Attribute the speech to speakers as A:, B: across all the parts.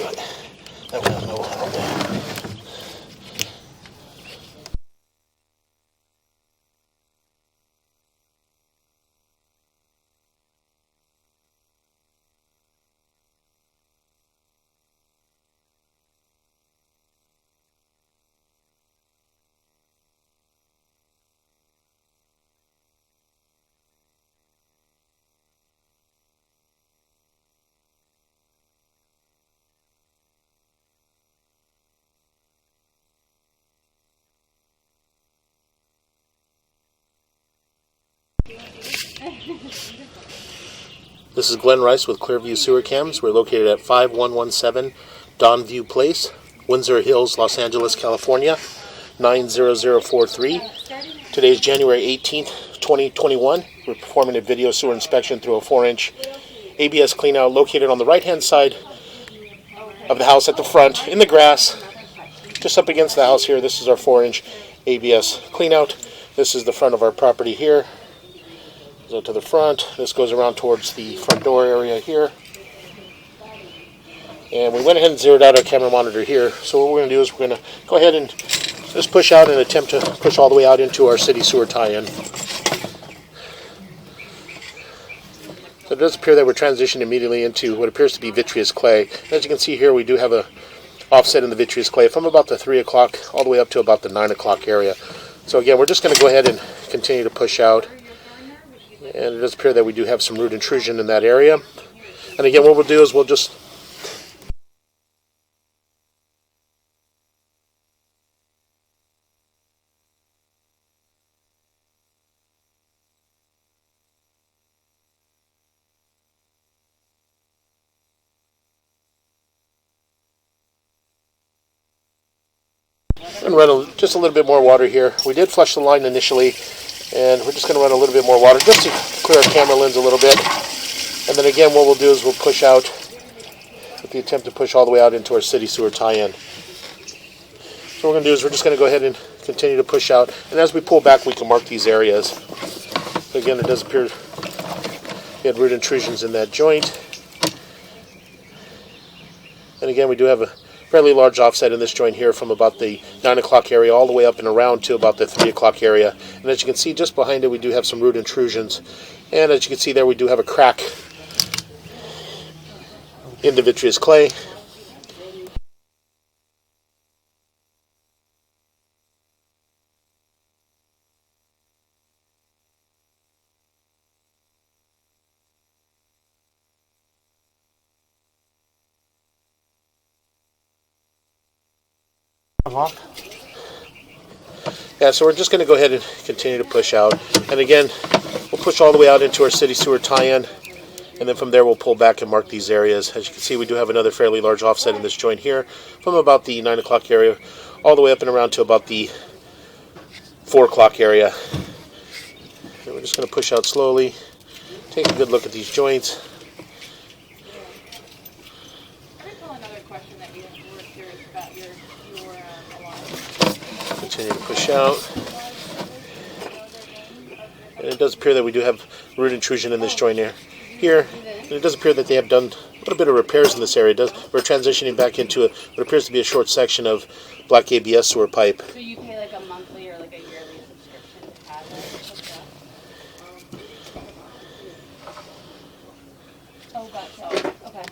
A: Good. That way I'll know how to. This is Glenn Rice with Clearview Sewer Cams. We're located at 5117 Donview Place, Windsor Hills, Los Angeles, California, 90043. Today is January 18th, 2021. We're performing a video sewer inspection through a 4-inch ABS cleanout located on the right-hand side of the house at the front, in the grass, just up against the house here. This is our 4-inch ABS cleanout. This is the front of our property here. Go to the front. This goes around towards the front door area here. And we went ahead and zeroed out our camera monitor here. So what we're going to do is we're going to go ahead and just push out and attempt to push all the way out into our city sewer tie-in. So it does appear that we're transitioning immediately into what appears to be vitreous clay. As you can see here, we do have a offset in the vitreous clay from about the 3 o'clock all the way up to about the 9 o'clock area. So again, we're just going to go ahead and continue to push out. And it does appear that we do have some root intrusion in that area. And again, what we'll do is we'll just run just a little bit more water here. We did flush the line initially, and we're just going to run a little bit more water just to clear our camera lens a little bit. And then again, what we'll do is we'll push out with the attempt to push all the way out into our city sewer tie-in. So what we're going to do is we're just going to go ahead and continue to push out. And as we pull back, we can mark these areas. So again, it does appear we had root intrusions in that joint. And again, we do have a fairly large offset in this joint here from about the 9 o'clock area all the way up and around to about the 3 o'clock area. And as you can see, just behind it, we do have some root intrusions. And as you can see there, we do have a crack in the vitreous clay. Yeah, so we're just going to go ahead and continue to push out. And again, we'll push all the way out into our city sewer tie-in. And then from there, we'll pull back and mark these areas. As you can see, we do have another fairly large offset in this joint here from about the 9 o'clock area all the way up and around to about the 4 o'clock area. And we're just going to push out slowly, take a good look at these joints. Continue to push out. And it does appear that we do have root intrusion in this joint here. And it does appear that they have done a little bit of repairs in this area. We're transitioning back into what appears to be a short section of black ABS sewer pipe.
B: So you pay like a monthly or like a yearly subscription to have it? Oh, gotcha. Okay.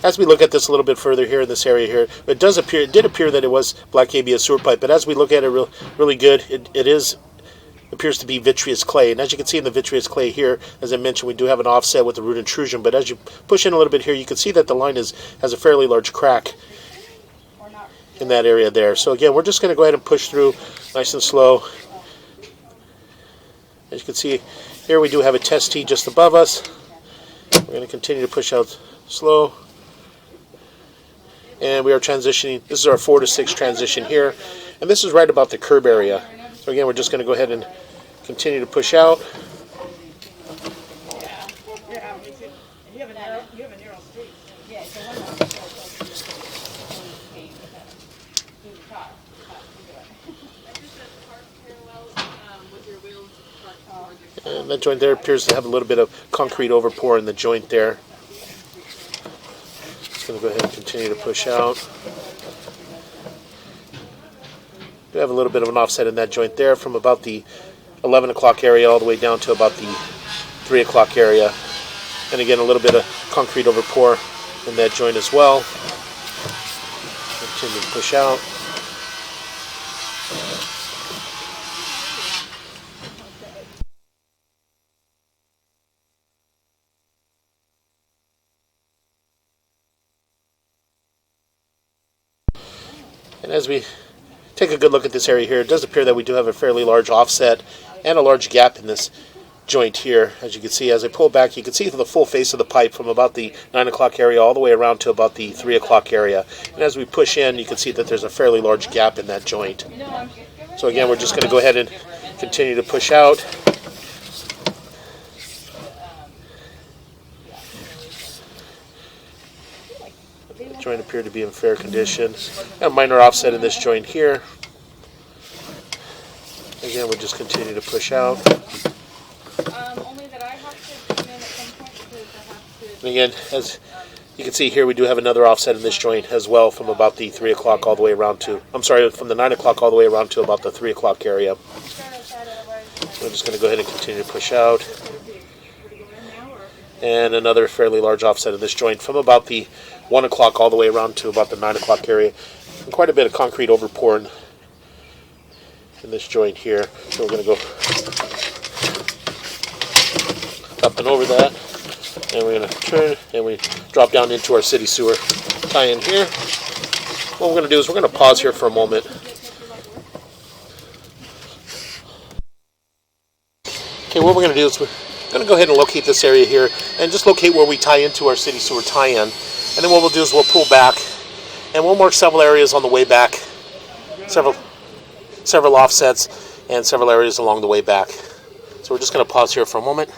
A: As we look at this a little bit further here in this area here, it did appear that it was black ABS sewer pipe, but as we look at it really good, it appears to be vitreous clay. And as you can see in the vitreous clay here, as I mentioned, we do have an offset with the root intrusion, but as you push in a little bit here, you can see that the line has a fairly large crack in that area there. So again, we're just going to go ahead and push through nice and slow. As you can see here, we do have a test tee just above us. We're going to continue to push out slow. And we are transitioning. This is our 4 to 6 transition here, and this is right about the curb area. So again, we're just going to go ahead and continue to push out. And that joint there appears to have a little bit of concrete overpour in the joint there. Just going to go ahead and continue to push out. We have a little bit of an offset in that joint there from about the 11 o'clock area all the way down to about the 3 o'clock area. And again, a little bit of concrete overpour in that joint as well. Continue to push out. And as we take a good look at this area here, it does appear that we do have a fairly large offset and a large gap in this joint here. As you can see, as I pull back, you can see the full face of the pipe from about the 9 o'clock area all the way around to about the 3 o'clock area. And as we push in, you can see that there's a fairly large gap in that joint. So again, we're just going to go ahead and continue to push out. Joint appeared to be in fair condition. A minor offset in this joint here. Again, we'll just continue to push out.
B: Only that I have to come in at some point because I have to.
A: And again, as you can see here, we do have another offset in this joint as well from about the 3 o'clock all the way around to, from the 9 o'clock all the way around to about the 3 o'clock area. We're just going to go ahead and continue to push out. And another fairly large offset in this joint from about the 1 o'clock all the way around to about the 9 o'clock area. And quite a bit of concrete overpour in this joint here. So we're going to go up and over that. And we're going to turn and we drop down into our city sewer tie-in here. What we're going to do is we're going to pause here for a moment. Okay, what we're going to do is we're going to go ahead and locate this area here and just locate where we tie into our city sewer tie-in. And then what we'll do is we'll pull back and we'll mark several areas on the way back, several offsets and several areas along the way back. So we're just going to pause here for a moment.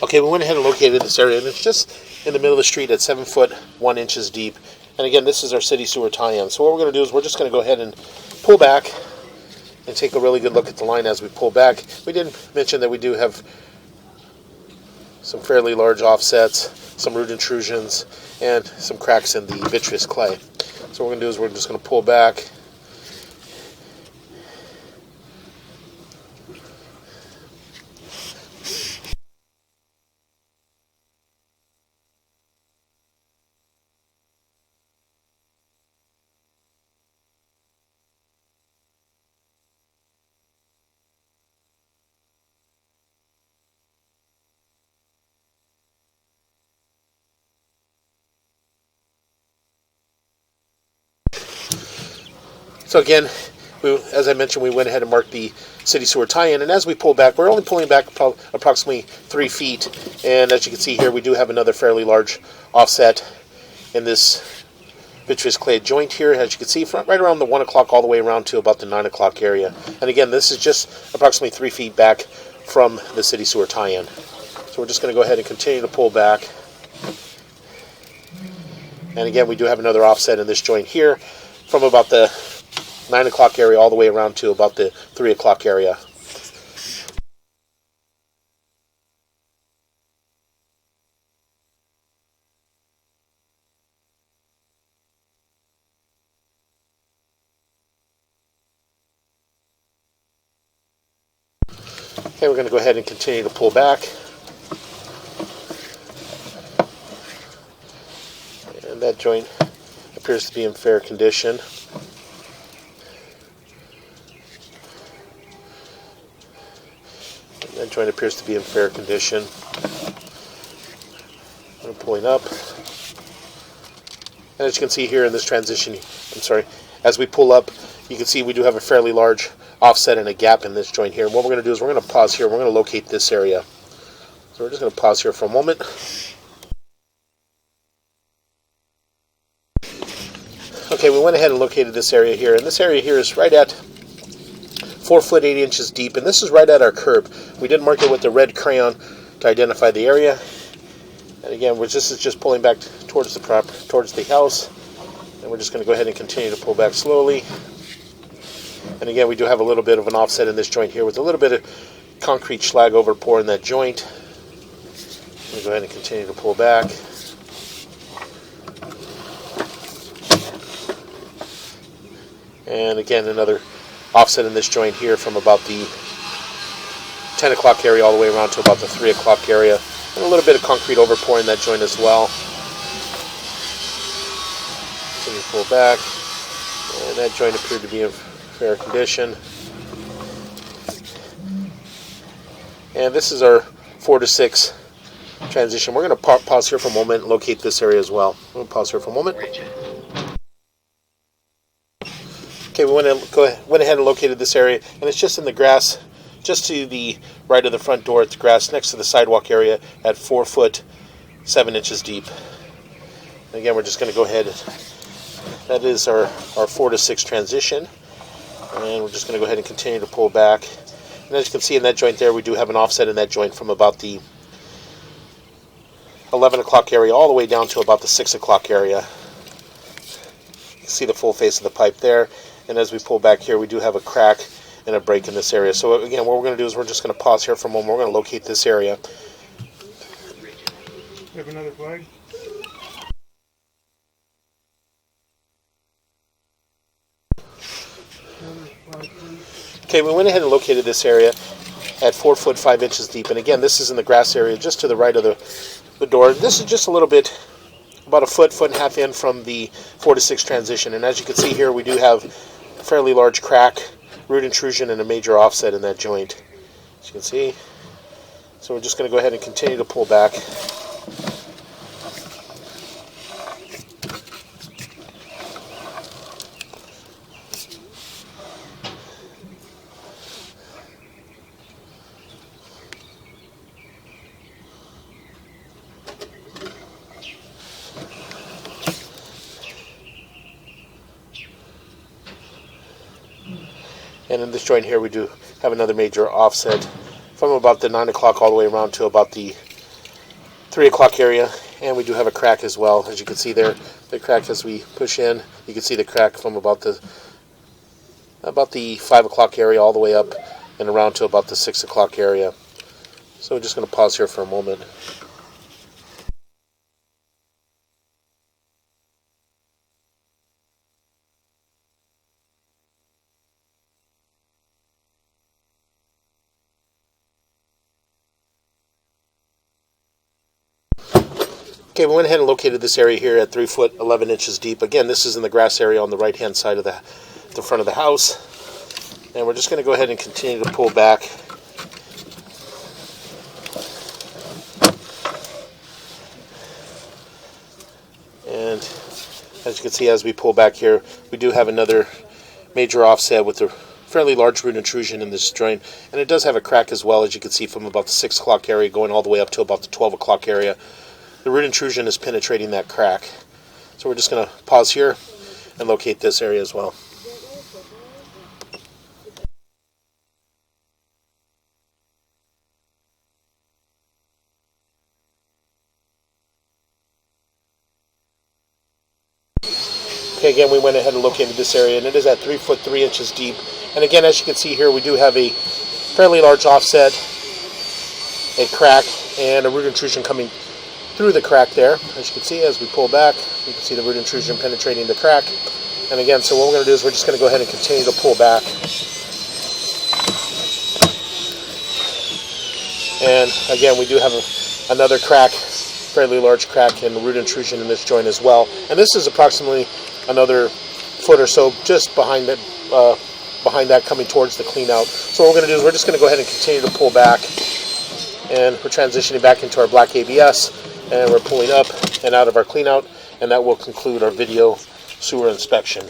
A: Okay, we went ahead and located this area, and it's just in the middle of the street at 7 foot 1 inches deep. And again, this is our city sewer tie-in. So what we're going to do is we're just going to go ahead and pull back and take a really good look at the line as we pull back. We did mention that we do have some fairly large offsets, some root intrusions, and some cracks in the vitreous clay. So what we're going to do is we're just going to pull back. So again, as I mentioned, we went ahead and marked the city sewer tie-in, and as we pull back, we're only pulling back approximately 3 feet, and as you can see here, we do have another fairly large offset in this vitreous clay joint here, as you can see, from right around the 1 o'clock all the way around to about the 9 o'clock area. And again, this is just approximately 3 feet back from the city sewer tie-in. So we're just going to go ahead and continue to pull back. And again, we do have another offset in this joint here from about the 9 o'clock area all the way around to about the 3 o'clock area. Okay, we're going to go ahead and continue to pull back. And that joint appears to be in fair condition. That joint appears to be in fair condition. I'm pulling up. And as you can see here in this transition, as we pull up, you can see we do have a fairly large offset and a gap in this joint here. And what we're going to do is we're going to pause here. We're going to locate this area. So we're just going to pause here for a moment. Okay, we went ahead and located this area here, and this area here is right at 4 foot 8 inches deep, and this is right at our curb. We did mark it with the red crayon to identify the area. And again, this is just pulling back towards the house, and we're just going to go ahead and continue to pull back slowly. And again, we do have a little bit of an offset in this joint here with a little bit of concrete slag overpour in that joint. We'll go ahead and continue to pull back. And again, another offset in this joint here from about the 10 o'clock area all the way around to about the 3 o'clock area. And a little bit of concrete overpour in that joint as well. Continue to pull back. And that joint appeared to be in fair condition. And this is our 4 to 6 transition. We're going to pause here for a moment and locate this area as well. I'm going to pause here for a moment. Okay, we went ahead and located this area, and it's just in the grass, just to the right of the front door at the grass, next to the sidewalk area at 4 foot 7 inches deep. And again, we're just going to go ahead. That is our 4 to 6 transition, and we're just going to go ahead and continue to pull back. And as you can see in that joint there, we do have an offset in that joint from about the 11 o'clock area all the way down to about the 6 o'clock area. You can see the full face of the pipe there. And as we pull back here, we do have a crack and a break in this area. So again, what we're going to do is we're just going to pause here for a moment. We're going to locate this area.
C: You have another flag?
A: Okay, we went ahead and located this area at 4 foot 5 inches deep. And again, this is in the grass area just to the right of the door. This is just a little bit, about a foot and a half in from the 4 to 6 transition. And as you can see here, we do have a fairly large crack, root intrusion, and a major offset in that joint, as you can see. So we're just going to go ahead and continue to pull back. And in this joint here, we do have another major offset from about the 9 o'clock all the way around to about the 3 o'clock area. And we do have a crack as well. As you can see there, the crack as we push in, you can see the crack from about the 5 o'clock area all the way up and around to about the 6 o'clock area. So we're just going to pause here for a moment. Okay, we went ahead and located this area here at 3 foot 11 inches deep. Again, this is in the grass area on the right hand side of the front of the house. And we're just going to go ahead and continue to pull back. And as you can see, as we pull back here, we do have another major offset with a fairly large root intrusion in this joint. And it does have a crack as well, as you can see, from about the 6 o'clock area going all the way up to about the 12 o'clock area. The root intrusion is penetrating that crack. So we're just going to pause here and locate this area as well. Okay, again, we went ahead and located this area, and it is at 3 foot 3 inches deep. And again, as you can see here, we do have a fairly large offset, a crack, and a root intrusion coming through the crack there. As you can see, as we pull back, you can see the root intrusion penetrating the crack. And again, so what we're going to do is we're just going to go ahead and continue to pull back. And again, we do have another crack, fairly large crack and root intrusion in this joint as well. And this is approximately another foot or so just behind that, coming towards the clean out. So what we're going to do is we're just going to go ahead and continue to pull back. And we're transitioning back into our black ABS, and we're pulling up and out of our clean out, and that will conclude our video sewer inspection.